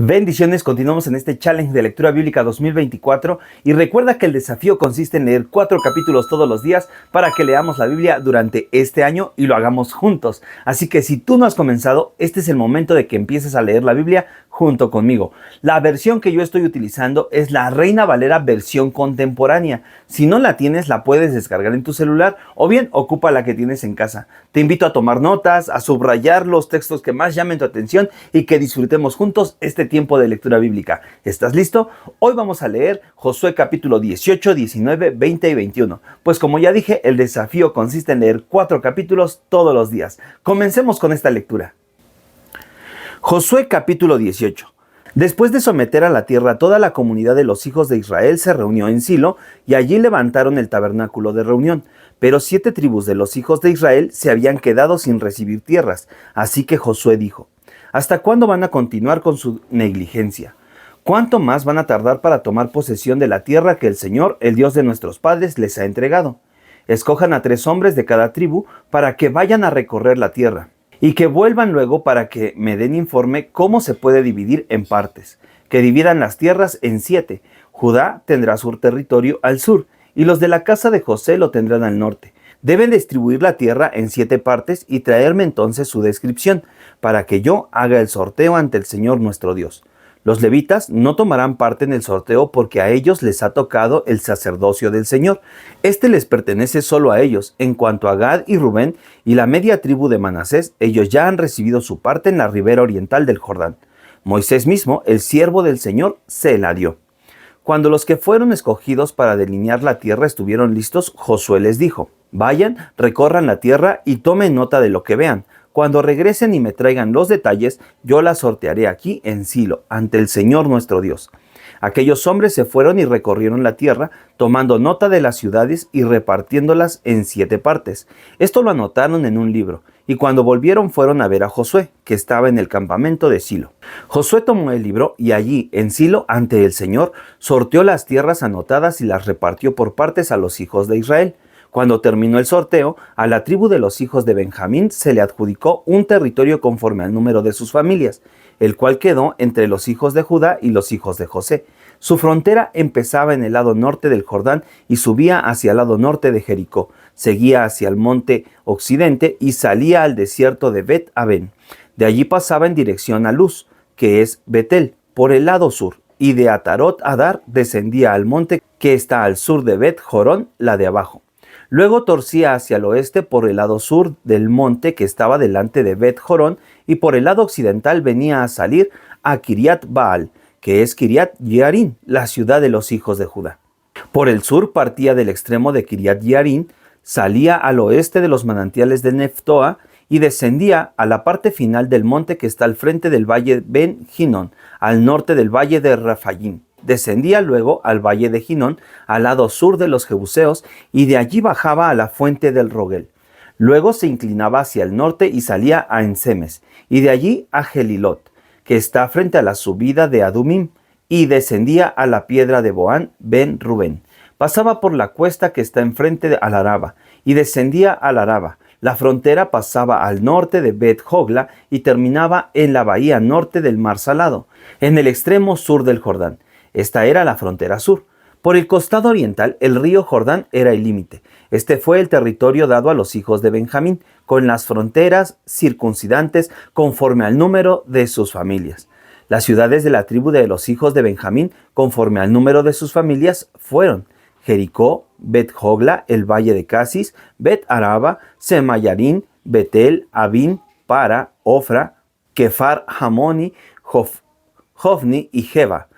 Bendiciones, continuamos en este Challenge de Lectura Bíblica 2024 y recuerda que el desafío consiste en leer 4 capítulos todos los días para que leamos la Biblia durante este año y lo hagamos juntos. Así que si tú no has comenzado, este es el momento de que empieces a leer la Biblia junto conmigo. La versión que yo estoy utilizando es la Reina Valera versión contemporánea. Si no la tienes, la puedes descargar en tu celular o bien ocupa la que tienes en casa. Te invito a tomar notas, a subrayar los textos que más llamen tu atención y que disfrutemos juntos este tiempo de lectura bíblica. ¿Estás listo? Hoy vamos a leer Josué capítulo 18, 19, 20 y 21. Pues como ya dije, el desafío consiste en leer 4 capítulos todos los días. Comencemos con esta lectura. Josué capítulo 18. Después de someter a la tierra toda la comunidad de los hijos de Israel se reunió en Silo y allí levantaron el tabernáculo de reunión. Pero 7 tribus de los hijos de Israel se habían quedado sin recibir tierras. Así que Josué dijo: ¿hasta cuándo van a continuar con su negligencia? ¿Cuánto más van a tardar para tomar posesión de la tierra que el Señor, el Dios de nuestros padres, les ha entregado? Escojan a 3 hombres de cada tribu para que vayan a recorrer la tierra y que vuelvan luego para que me den informe cómo se puede dividir en partes. Que dividan las tierras en 7. Judá tendrá su territorio al sur y los de la casa de José lo tendrán al norte. Deben distribuir la tierra en 7 partes y traerme entonces su descripción, para que yo haga el sorteo ante el Señor nuestro Dios. Los levitas no tomarán parte en el sorteo porque a ellos les ha tocado el sacerdocio del Señor. Este les pertenece solo a ellos. En cuanto a Gad y Rubén y la media tribu de Manasés, ellos ya han recibido su parte en la ribera oriental del Jordán. Moisés mismo, el siervo del Señor, se la dio. Cuando los que fueron escogidos para delinear la tierra estuvieron listos, Josué les dijo: vayan, recorran la tierra y tomen nota de lo que vean. Cuando regresen y me traigan los detalles, yo la sortearé aquí en Silo, ante el Señor nuestro Dios. Aquellos hombres se fueron y recorrieron la tierra, tomando nota de las ciudades y repartiéndolas en 7 partes. Esto lo anotaron en un libro, y cuando volvieron fueron a ver a Josué, que estaba en el campamento de Silo. Josué tomó el libro y allí, en Silo, ante el Señor, sorteó las tierras anotadas y las repartió por partes a los hijos de Israel. Cuando terminó el sorteo, a la tribu de los hijos de Benjamín se le adjudicó un territorio conforme al número de sus familias, el cual quedó entre los hijos de Judá y los hijos de José. Su frontera empezaba en el lado norte del Jordán y subía hacia el lado norte de Jericó, seguía hacia el monte occidente y salía al desierto de Bet-Aven. De allí pasaba en dirección a Luz, que es Betel, por el lado sur, y de Atarot Adar descendía al monte que está al sur de Bet-Jorón, la de abajo. Luego torcía hacia el oeste por el lado sur del monte que estaba delante de Bet-Jorón y por el lado occidental venía a salir a Kiriat Baal, que es Kiriat Yearín, la ciudad de los hijos de Judá. Por el sur partía del extremo de Kiriat Yearín, salía al oeste de los manantiales de Neftoa y descendía a la parte final del monte que está al frente del valle Ben Hinnon, al norte del valle de Rafayim. Descendía luego al valle de Hinón, al lado sur de los Jebuseos, y de allí bajaba a la fuente del Rogel. Luego se inclinaba hacia el norte y salía a Ensemes, y de allí a Gelilot, que está frente a la subida de Adumim, y descendía a la piedra de Boán ben Rubén. Pasaba por la cuesta que está enfrente al Araba, y descendía al Araba. La frontera pasaba al norte de Bet-Jogla y terminaba en la bahía norte del Mar Salado, en el extremo sur del Jordán. Esta era la frontera sur. Por el costado oriental, el río Jordán era el límite. Este fue el territorio dado a los hijos de Benjamín, con las fronteras circuncidantes conforme al número de sus familias. Las ciudades de la tribu de los hijos de Benjamín, conforme al número de sus familias, fueron Jericó, Bet-Jogla, el valle de Casis, Bet-Araba, Semayarín, Betel, Abín, Para, Ofra, Kefar Hamoni, Jofni y Jeba.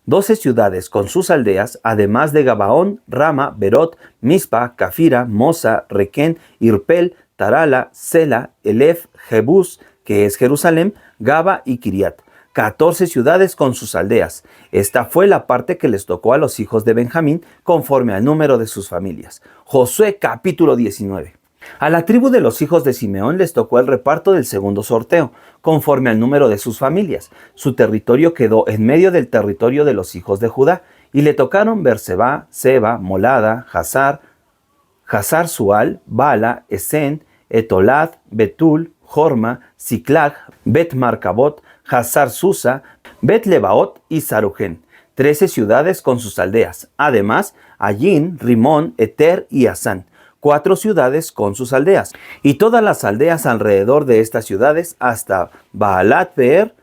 12 ciudades con sus aldeas, además de Gabaón, Rama, Berot, Mispa, Cafira, Mosa, Requén, Irpel, Tarala, Sela, Elef, Jebús, que es Jerusalén, Gaba y Kiriat. 14 ciudades con sus aldeas. Esta fue la parte que les tocó a los hijos de Benjamín conforme al número de sus familias. Josué capítulo 19. A la tribu de los hijos de Simeón les tocó el reparto del segundo sorteo, conforme al número de sus familias. Su territorio quedó en medio del territorio de los hijos de Judá, y le tocaron Berseba, Seba, Molada, Hazar Sual, Bala, Esen, Etolad, Betul, Jorma, Siclag, Bet Marcabot, Hazar Susa, Bet-Lebaot y Saruhen, 13 ciudades con sus aldeas. Además, Ayin, Rimón, Eter y Asán, 4 ciudades con sus aldeas. Y todas las aldeas alrededor de estas ciudades hasta Baalat Beer,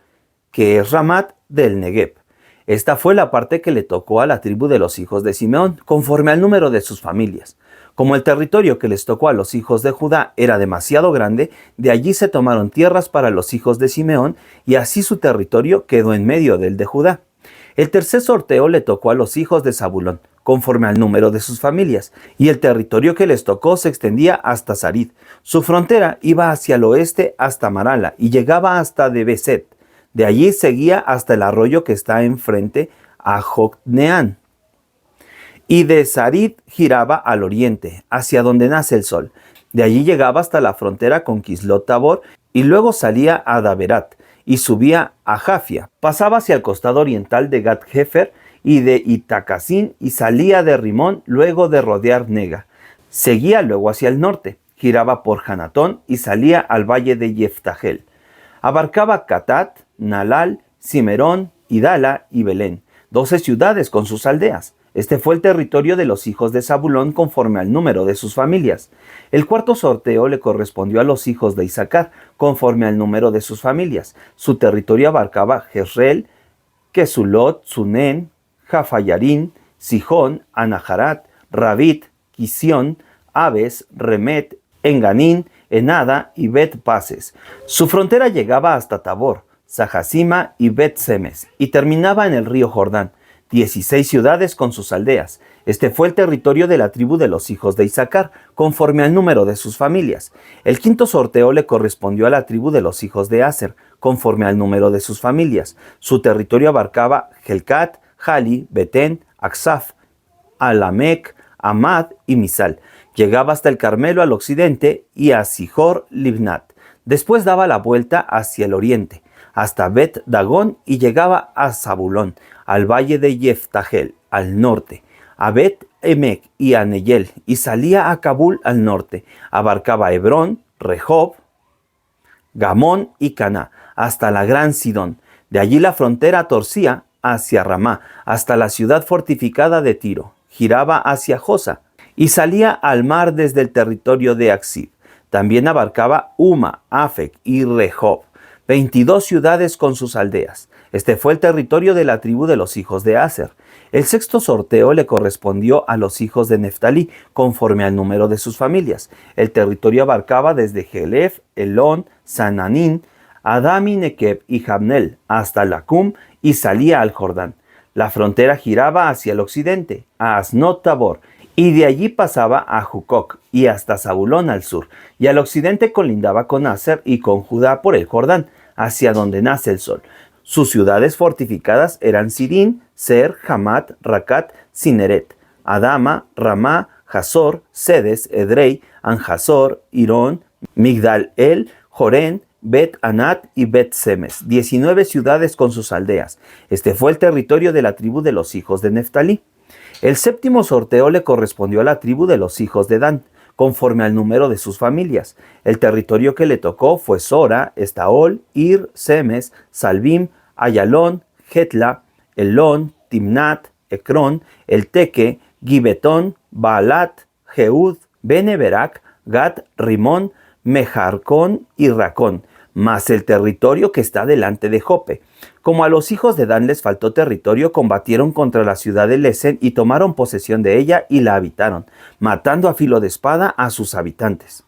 que es Ramat del Negev. Esta fue la parte que le tocó a la tribu de los hijos de Simeón, conforme al número de sus familias. Como el territorio que les tocó a los hijos de Judá era demasiado grande, de allí se tomaron tierras para los hijos de Simeón, y así su territorio quedó en medio del de Judá. El tercer sorteo le tocó a los hijos de Zabulón, conforme al número de sus familias, y el territorio que les tocó se extendía hasta Sarid. Su frontera iba hacia el oeste hasta Marala, y llegaba hasta Debeset. De allí seguía hasta el arroyo que está enfrente a Jocneán. Y de Sarid giraba al oriente, hacia donde nace el sol. De allí llegaba hasta la frontera con Kislot Tabor, y luego salía a Daberat, y subía a Jafia. Pasaba hacia el costado oriental de Gat-Hefer y de Itacasín, y salía de Rimón luego de rodear Nega. Seguía luego hacia el norte, giraba por Hanatón y salía al valle de Yeftahel. Abarcaba Catat, Nalal, Cimerón, Idala y Belén, 12 ciudades con sus aldeas. Este fue el territorio de los hijos de Zabulón conforme al número de sus familias. El cuarto sorteo le correspondió a los hijos de Isaacar conforme al número de sus familias. Su territorio abarcaba Jezreel, Kesulot, Sunen, Jafayarín, Sijón, Anaharat, Rabit, Quisión, Abes, Remet, Enganín, Enada y Bet-Pases. Su frontera llegaba hasta Tabor, Sajasima y Bet-Semes y terminaba en el río Jordán. 16 ciudades con sus aldeas. Este fue el territorio de la tribu de los hijos de Isaacar, conforme al número de sus familias. El quinto sorteo le correspondió a la tribu de los hijos de Aser, conforme al número de sus familias. Su territorio abarcaba Helcat, Jali, Betén, Aksaf, Alamec, Amad y Misal. Llegaba hasta el Carmelo al occidente y a Sijor Libnat. Después daba la vuelta hacia el oriente, hasta Bet Dagón, y llegaba a Zabulón, al valle de Yeftahel, al norte, a Bet Emek y a Neyel, y salía a Kabul al norte. Abarcaba Hebrón, Rehob, Gamón y Caná, hasta la gran Sidón. De allí la frontera torcía hacia Ramá, hasta la ciudad fortificada de Tiro. Giraba hacia Josa, y salía al mar desde el territorio de Aksib. También abarcaba Uma, Afec y Rehob, 22 ciudades con sus aldeas. Este fue el territorio de la tribu de los hijos de Aser. El sexto sorteo le correspondió a los hijos de Neftalí, conforme al número de sus familias. El territorio abarcaba desde Jelef, Elón, Sananín, Adami, Nequeb y Jabnel, hasta Lacum, y salía al Jordán. La frontera giraba hacia el occidente, a Asnot Tabor, y de allí pasaba a Jucoc y hasta Zabulón al sur, y al occidente colindaba con Aser y con Judá por el Jordán, hacia donde nace el sol. Sus ciudades fortificadas eran Sidín, Ser, Hamat, Racat, Cineret, Adama, Ramá, Hazor, Sedes, Edrei, Anjazor, Irón, Migdal-El, Jorén, Bet-Anat y Bet-Semes, 19 ciudades con sus aldeas. Este fue el territorio de la tribu de los hijos de Neftalí. El séptimo sorteo le correspondió a la tribu de los hijos de Dan, conforme al número de sus familias. El territorio que le tocó fue Sora, Estaol, Ir, Semes, Salbim, Ayalón, Getla, Elón, Timnat, Ecrón, El Teque, Gibetón, Baalat, Jehud, Bene-Berak, Gat, Rimón, Mejarcón y Racón, más el territorio que está delante de Jope. Como a los hijos de Dan les faltó territorio, combatieron contra la ciudad de Lesen y tomaron posesión de ella y la habitaron, matando a filo de espada a sus habitantes.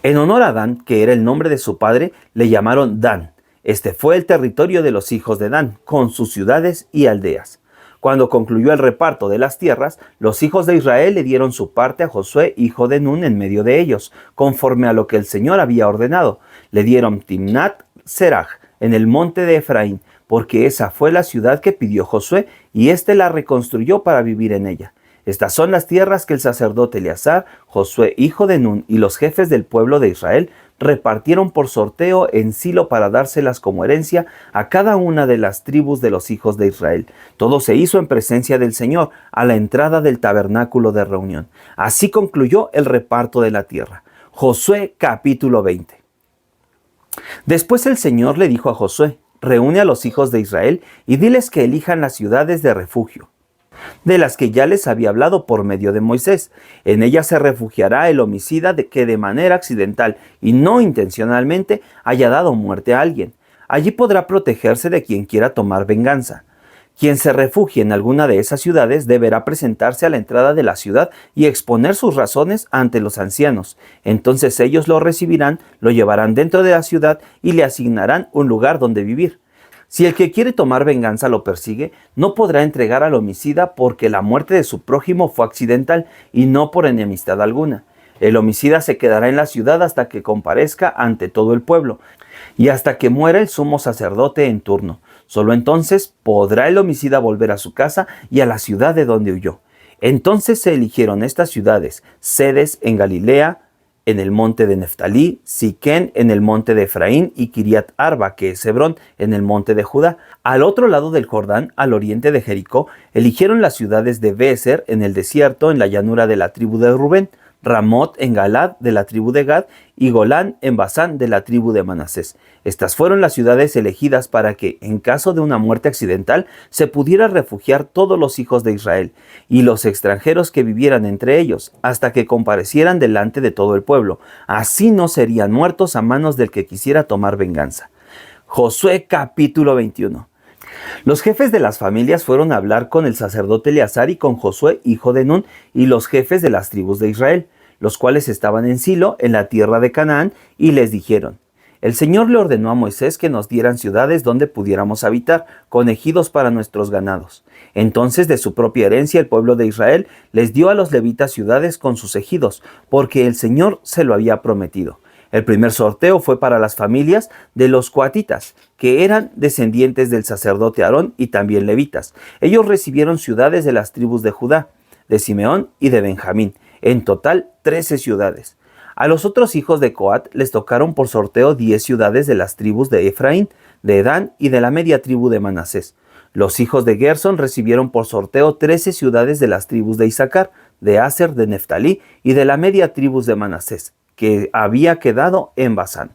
En honor a Dan, que era el nombre de su padre, le llamaron Dan. Este fue el territorio de los hijos de Dan, con sus ciudades y aldeas. Cuando concluyó el reparto de las tierras, los hijos de Israel le dieron su parte a Josué, hijo de Nun, en medio de ellos, conforme a lo que el Señor había ordenado. Le dieron Timnat Serach, en el monte de Efraín, porque esa fue la ciudad que pidió Josué, y éste la reconstruyó para vivir en ella. Estas son las tierras que el sacerdote Eleazar, Josué, hijo de Nun, y los jefes del pueblo de Israel repartieron por sorteo en Silo para dárselas como herencia a cada una de las tribus de los hijos de Israel. Todo se hizo en presencia del Señor, a la entrada del tabernáculo de reunión. Así concluyó el reparto de la tierra. Josué capítulo 20. Después el Señor le dijo a Josué: reúne a los hijos de Israel y diles que elijan las ciudades de refugio, de las que ya les había hablado por medio de Moisés. En ellas se refugiará el homicida que de manera accidental y no intencionalmente haya dado muerte a alguien. Allí podrá protegerse de quien quiera tomar venganza. Quien se refugie en alguna de esas ciudades deberá presentarse a la entrada de la ciudad y exponer sus razones ante los ancianos. Entonces ellos lo recibirán, lo llevarán dentro de la ciudad y le asignarán un lugar donde vivir. Si el que quiere tomar venganza lo persigue, no podrá entregar al homicida porque la muerte de su prójimo fue accidental y no por enemistad alguna. El homicida se quedará en la ciudad hasta que comparezca ante todo el pueblo y hasta que muera el sumo sacerdote en turno. Solo entonces podrá el homicida volver a su casa y a la ciudad de donde huyó. Entonces se eligieron estas ciudades: Cedes en Galilea, en el monte de Neftalí, Siquén en el monte de Efraín y Kiriat Arba, que es Hebrón, en el monte de Judá. Al otro lado del Jordán, al oriente de Jericó, eligieron las ciudades de Bézer en el desierto, en la llanura de la tribu de Rubén, Ramot en Galad de la tribu de Gad y Golán en Basán de la tribu de Manasés. Estas fueron las ciudades elegidas para que, en caso de una muerte accidental, se pudiera refugiar todos los hijos de Israel y los extranjeros que vivieran entre ellos, hasta que comparecieran delante de todo el pueblo. Así no serían muertos a manos del que quisiera tomar venganza. Josué capítulo 21. Los jefes de las familias fueron a hablar con el sacerdote Eleazar y con Josué, hijo de Nun, y los jefes de las tribus de Israel, los cuales estaban en Silo, en la tierra de Canaán, y les dijeron: El Señor le ordenó a Moisés que nos dieran ciudades donde pudiéramos habitar, con ejidos para nuestros ganados. Entonces, de su propia herencia, el pueblo de Israel les dio a los levitas ciudades con sus ejidos, porque el Señor se lo había prometido. El primer sorteo fue para las familias de los coatitas, que eran descendientes del sacerdote Aarón y también levitas. Ellos recibieron ciudades de las tribus de Judá, de Simeón y de Benjamín, en total 13 ciudades. A los otros hijos de Coat les tocaron por sorteo 10 ciudades de las tribus de Efraín, de Dan y de la media tribu de Manasés. Los hijos de Gersón recibieron por sorteo 13 ciudades de las tribus de Isaacar, de Aser, de Neftalí y de la media tribu de Manasés, que había quedado en Basán.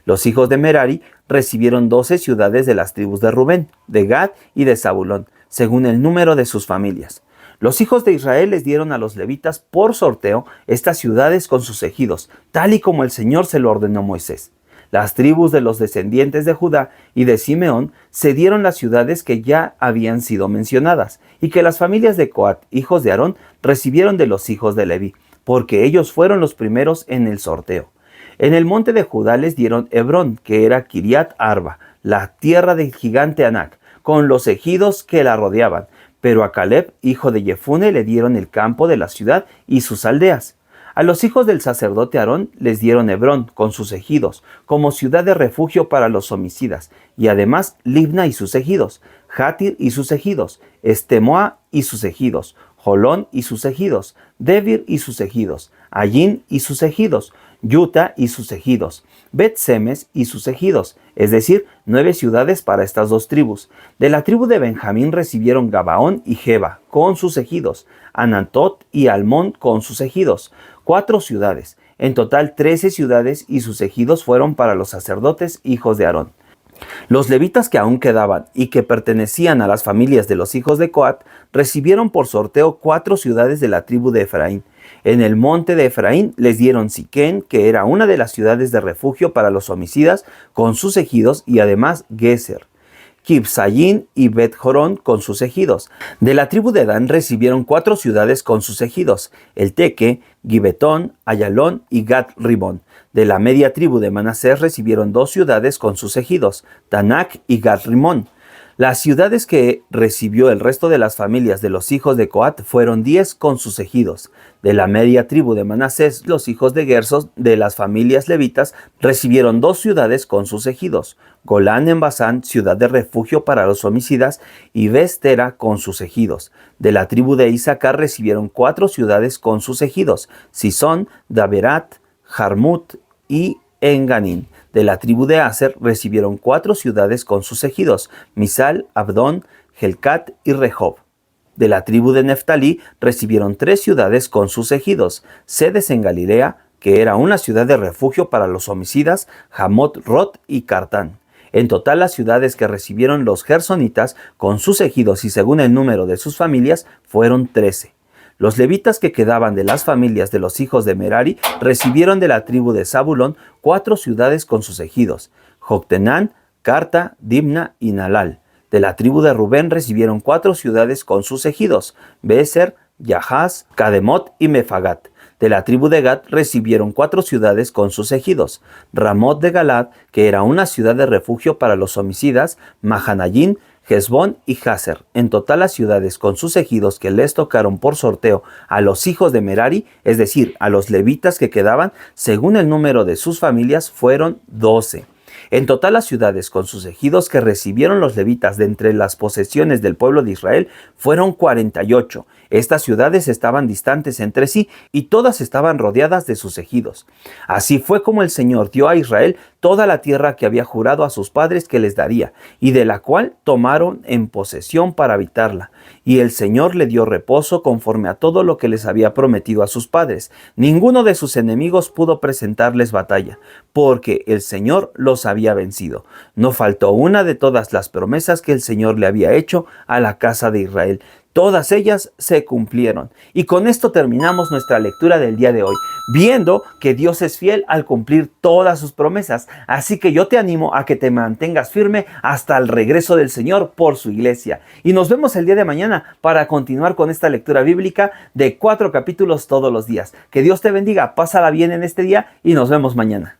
Los hijos de Merari recibieron 12 ciudades de las tribus de Rubén, de Gad y de Zabulón, según el número de sus familias. Los hijos de Israel les dieron a los levitas por sorteo estas ciudades con sus ejidos, tal y como el Señor se lo ordenó a Moisés. Las tribus de los descendientes de Judá y de Simeón se dieron las ciudades que ya habían sido mencionadas, y que las familias de Coat, hijos de Aarón, recibieron de los hijos de Leví, porque ellos fueron los primeros en el sorteo. En el monte de Judá les dieron Hebrón, que era Kiriat Arba, la tierra del gigante Anac, con los ejidos que la rodeaban. Pero a Caleb, hijo de Jefune, le dieron el campo de la ciudad y sus aldeas. A los hijos del sacerdote Aarón les dieron Hebrón, con sus ejidos, como ciudad de refugio para los homicidas, y además Libna y sus ejidos, Jatir y sus ejidos, Estemoa y sus ejidos, Jolón y sus ejidos, Debir y sus ejidos, Ayin y sus ejidos, Yuta y sus ejidos, Bet-Semes y sus ejidos, es decir, 9 ciudades para estas dos tribus. De la tribu de Benjamín recibieron Gabaón y Geba, con sus ejidos, Anatot y Almón con sus ejidos, 4 ciudades. En total 13 ciudades y sus ejidos fueron para los sacerdotes hijos de Aarón. Los levitas que aún quedaban y que pertenecían a las familias de los hijos de Coat recibieron por sorteo 4 ciudades de la tribu de Efraín. En el monte de Efraín les dieron Siquén, que era una de las ciudades de refugio para los homicidas, con sus ejidos, y además Geser, Kibsayín y Bet-Jorón con sus ejidos. De la tribu de Dan recibieron 4 ciudades con sus ejidos: El Teque, Gibetón, Ayalón y Gat-Ribón. De la media tribu de Manasés recibieron 2 ciudades con sus ejidos: Tanak y Gat-Rimón. Las ciudades que recibió el resto de las familias de los hijos de Coat fueron 10 con sus ejidos. De la media tribu de Manasés, los hijos de Gerson de las familias levitas recibieron 2 ciudades con sus ejidos: Golán en Basán, ciudad de refugio para los homicidas, y Bestera con sus ejidos. De la tribu de Isaacar recibieron 4 ciudades con sus ejidos: Sison, Daberat, Jarmut y Enganín. De la tribu de Aser recibieron 4 ciudades con sus ejidos: Misal, Abdón, Helcat y Rehob. De la tribu de Neftalí recibieron 3 ciudades con sus ejidos: Cedes en Galilea, que era una ciudad de refugio para los homicidas, Jamot, Rot y Cartán. En total, las ciudades que recibieron los gersonitas con sus ejidos y según el número de sus familias fueron 13. Los levitas que quedaban de las familias de los hijos de Merari recibieron de la tribu de Zabulón 4 ciudades con sus ejidos: Joctenán, Carta, Dimna y Nalal. De la tribu de Rubén recibieron 4 ciudades con sus ejidos: Beser, Yahaz, Cademot y Mefagat. De la tribu de Gad recibieron 4 ciudades con sus ejidos: Ramot de Galad, que era una ciudad de refugio para los homicidas, Mahanayín, Hezbón y Jazer. En total, las ciudades con sus ejidos que les tocaron por sorteo a los hijos de Merari, es decir, a los levitas que quedaban, según el número de sus familias, fueron 12. En total, las ciudades con sus ejidos que recibieron los levitas de entre las posesiones del pueblo de Israel fueron 48. Estas ciudades estaban distantes entre sí y todas estaban rodeadas de sus ejidos. Así fue como el Señor dio a Israel toda la tierra que había jurado a sus padres que les daría, y de la cual tomaron en posesión para habitarla. Y el Señor le dio reposo conforme a todo lo que les había prometido a sus padres. Ninguno de sus enemigos pudo presentarles batalla, porque el Señor los había vencido. No faltó una de todas las promesas que el Señor le había hecho a la casa de Israel. Todas ellas se cumplieron. Y con esto terminamos nuestra lectura del día de hoy, viendo que Dios es fiel al cumplir todas sus promesas. Así que yo te animo a que te mantengas firme hasta el regreso del Señor por su iglesia. Y nos vemos el día de mañana para continuar con esta lectura bíblica de 4 capítulos todos los días. Que Dios te bendiga, pásala bien en este día y nos vemos mañana.